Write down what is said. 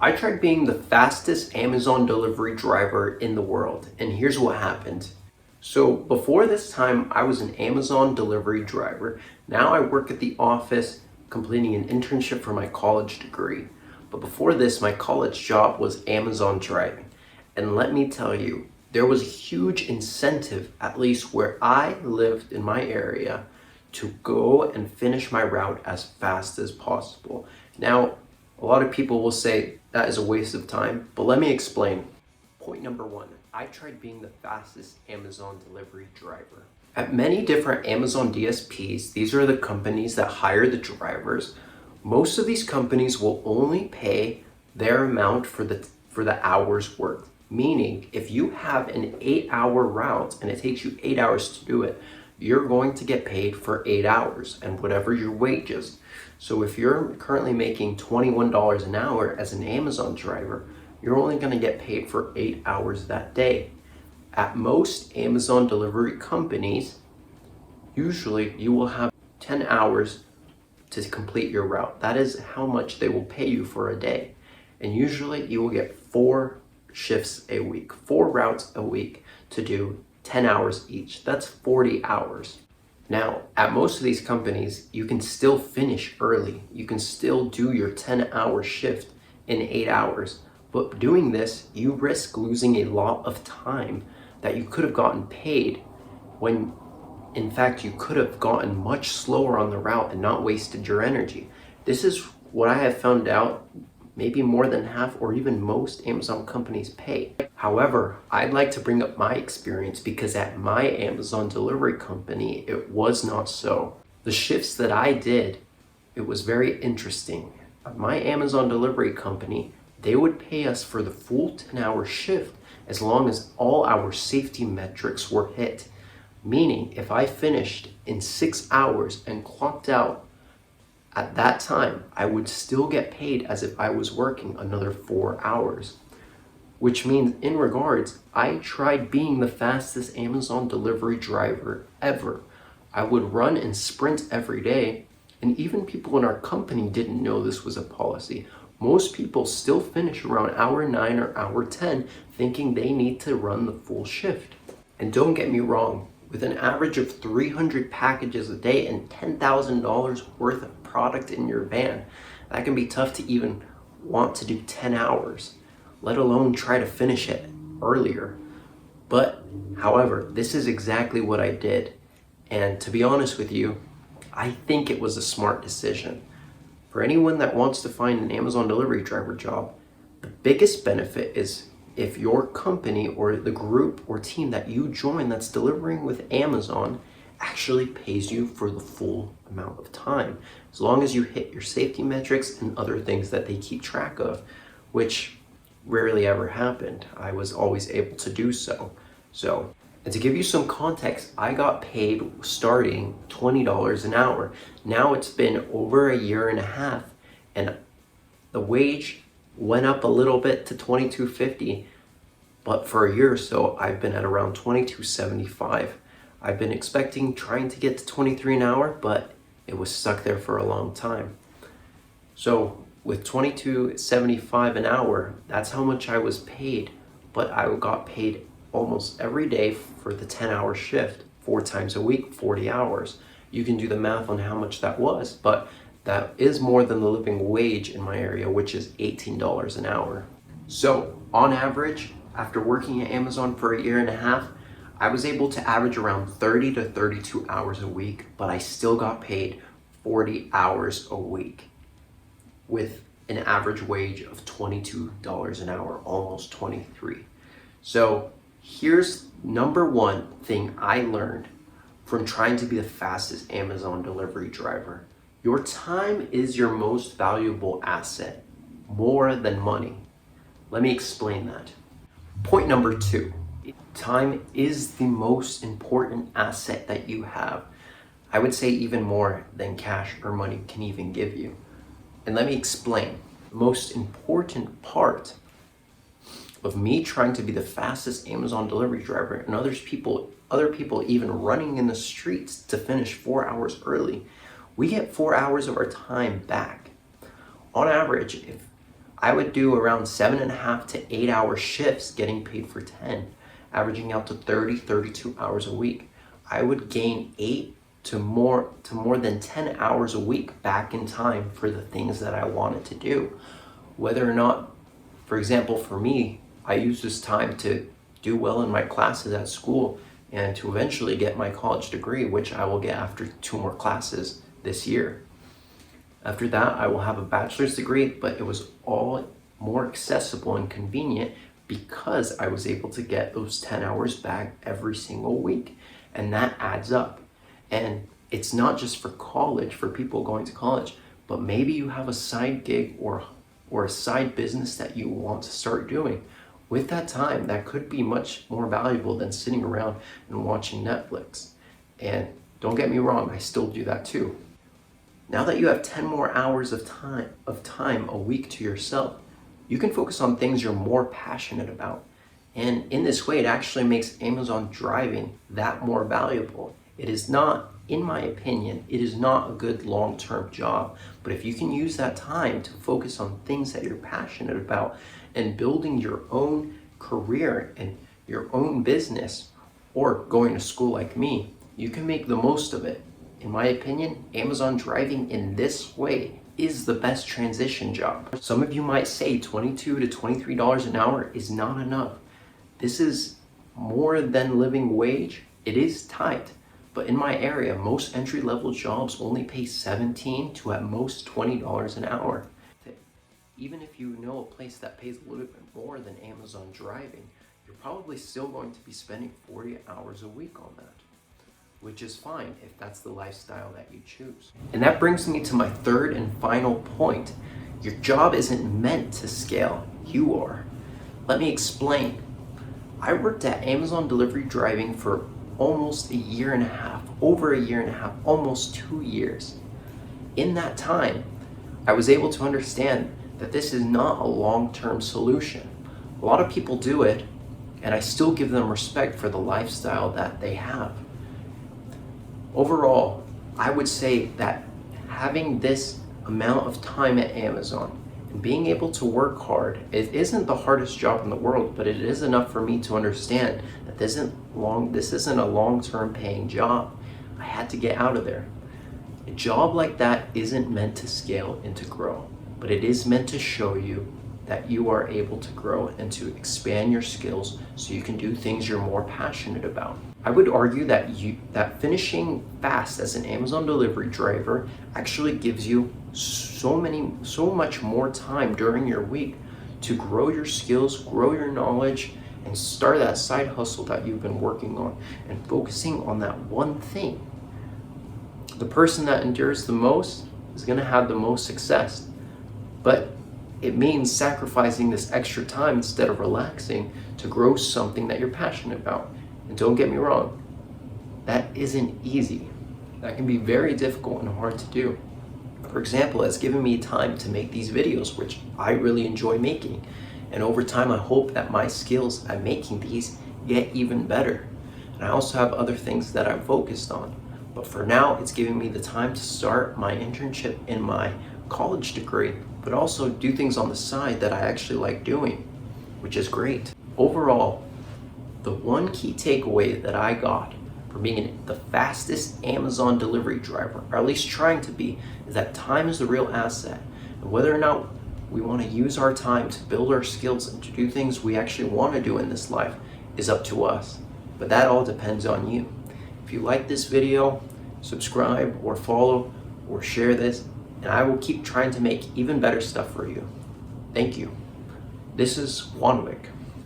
I tried being the fastest Amazon delivery driver in the world, and here's what happened. So before this time, I was an Amazon delivery driver. Now I work at the office completing an internship for my college degree. But before this, my college job was Amazon driving. And let me tell you, there was a huge incentive, at least where I lived in my area, to go and finish my route as fast as possible. Now, a lot of people will say that is a waste of time, but let me explain. Point number one, I tried being the fastest Amazon delivery driver. At many different Amazon DSPs, these are the companies that hire the drivers. Most of these companies will only pay their amount for the hours worked. Meaning, if you have an 8-hour route and it takes you 8 hours to do it, you're going to get paid for 8 hours and whatever your wage is. So if you're currently making $21 an hour as an Amazon driver, you're only going to get paid for 8 hours that day. At most Amazon delivery companies, usually you will have 10 hours to complete your route. That is how much they will pay you for a day. And usually you will get 4 shifts a week, 4 routes a week to do 10 hours each. That's 40 hours. Now, at most of these companies, you can still finish early. You can still do your 10-hour shift in 8 hours. But doing this, you risk losing a lot of time that you could have gotten paid when, in fact, you could have gotten much slower on the route and not wasted your energy. This is what I have found out maybe more than half or even most Amazon companies pay. However, I'd like to bring up my experience because at my Amazon delivery company, it was not so. The shifts that I did, it was very interesting. At my Amazon delivery company, they would pay us for the full 10-hour shift as long as all our safety metrics were hit. Meaning, if I finished in 6 hours and clocked out at that time, I would still get paid as if I was working another 4 hours. Which means, in regards, I tried being the fastest Amazon delivery driver ever. I would run and sprint every day, and even people in our company didn't know this was a policy. Most people still finish around hour 9 or hour 10 thinking they need to run the full shift. And don't get me wrong, with an average of 300 packages a day and $10,000 worth of product in your van, that can be tough to even want to do 10 hours, let alone try to finish it earlier. But, however, this is exactly what I did. And to be honest with you, I think it was a smart decision. For anyone that wants to find an Amazon delivery driver job, the biggest benefit is if your company or the group or team that you join that's delivering with Amazon actually pays you for the full amount of time, as long as you hit your safety metrics and other things that they keep track of, which rarely ever happened. I was always able to do so. And to give you some context, I got paid starting $20 an hour. Now it's been over a year and a half, and the wage went up a little bit to $22.50, but for a year or so, I've been at around $22.75. I've been trying to get to 23 an hour, but it was stuck there for a long time. So with $22.75 an hour, that's how much I was paid, but I got paid almost every day for the 10-hour shift, 4 times a week, 40 hours. You can do the math on how much that was, but that is more than the living wage in my area, which is $18 an hour. So on average, after working at Amazon for a year and a half, I was able to average around 30 to 32 hours a week, but I still got paid 40 hours a week with an average wage of $22 an hour, almost 23. So here's number one thing I learned from trying to be the fastest Amazon delivery driver. Your time is your most valuable asset, more than money. Let me explain that. Point number 2, time is the most important asset that you have. I would say even more than cash or money can even give you. And let me explain. The most important part of me trying to be the fastest Amazon delivery driver and other people even running in the streets to finish 4 hours early, we get 4 hours of our time back. On average, if I would do around 7.5 to 8 hour shifts getting paid for 10, averaging out to 32 hours a week. I would gain 8 to more than 10 hours a week back in time for the things that I wanted to do. Whether or not, for example, for me, I use this time to do well in my classes at school and to eventually get my college degree, which I will get after 2 more classes this year. After that, I will have a bachelor's degree, but it was all more accessible and convenient because I was able to get those 10 hours back every single week. And that adds up. And it's not just for college, for people going to college, but maybe you have a side gig or a side business that you want to start doing. With that time, that could be much more valuable than sitting around and watching Netflix. And don't get me wrong, I still do that too. Now that you have 10 more hours of time a week to yourself, you can focus on things you're more passionate about. And in this way, it actually makes Amazon driving that more valuable. It is not, in my opinion, it is not a good long-term job. But if you can use that time to focus on things that you're passionate about and building your own career and your own business, or going to school like me, you can make the most of it. In my opinion, Amazon driving in this way is the best transition job. Some of you might say $22 to $23 an hour is not enough. This is more than living wage. It is tight, but in my area, most entry-level jobs only pay $17 to at most $20 an hour. Even if you know a place that pays a little bit more than Amazon driving, you're probably still going to be spending 40 hours a week on that, which is fine if that's the lifestyle that you choose. And that brings me to my third and final point. Your job isn't meant to scale, you are. Let me explain. I worked at Amazon delivery driving for almost a year and a half, over a year and a half, almost 2 years. In that time, I was able to understand that this is not a long-term solution. A lot of people do it, and I still give them respect for the lifestyle that they have. Overall, I would say that having this amount of time at Amazon and being able to work hard, it isn't the hardest job in the world, but it is enough for me to understand that this isn't a long-term paying job. I had to get out of there. A job like that isn't meant to scale and to grow, but it is meant to show you that you are able to grow and to expand your skills so you can do things you're more passionate about. I would argue that finishing fast as an Amazon delivery driver actually gives you so much more time during your week to grow your skills, grow your knowledge, and start that side hustle that you've been working on and focusing on that one thing. The person that endures the most is going to have the most success, but it means sacrificing this extra time instead of relaxing to grow something that you're passionate about. And don't get me wrong, that isn't easy. That can be very difficult and hard to do. For example, it's given me time to make these videos, which I really enjoy making. And over time, I hope that my skills at making these get even better. And I also have other things that I'm focused on. But for now, it's giving me the time to start my internship in my college degree, but also do things on the side that I actually like doing, which is great. Overall, the one key takeaway that I got from being the fastest Amazon delivery driver, or at least trying to be, is that time is the real asset. And whether or not we want to use our time to build our skills and to do things we actually want to do in this life is up to us. But that all depends on you. If you like this video, subscribe or follow or share this, and I will keep trying to make even better stuff for you. Thank you. This is Wanwick.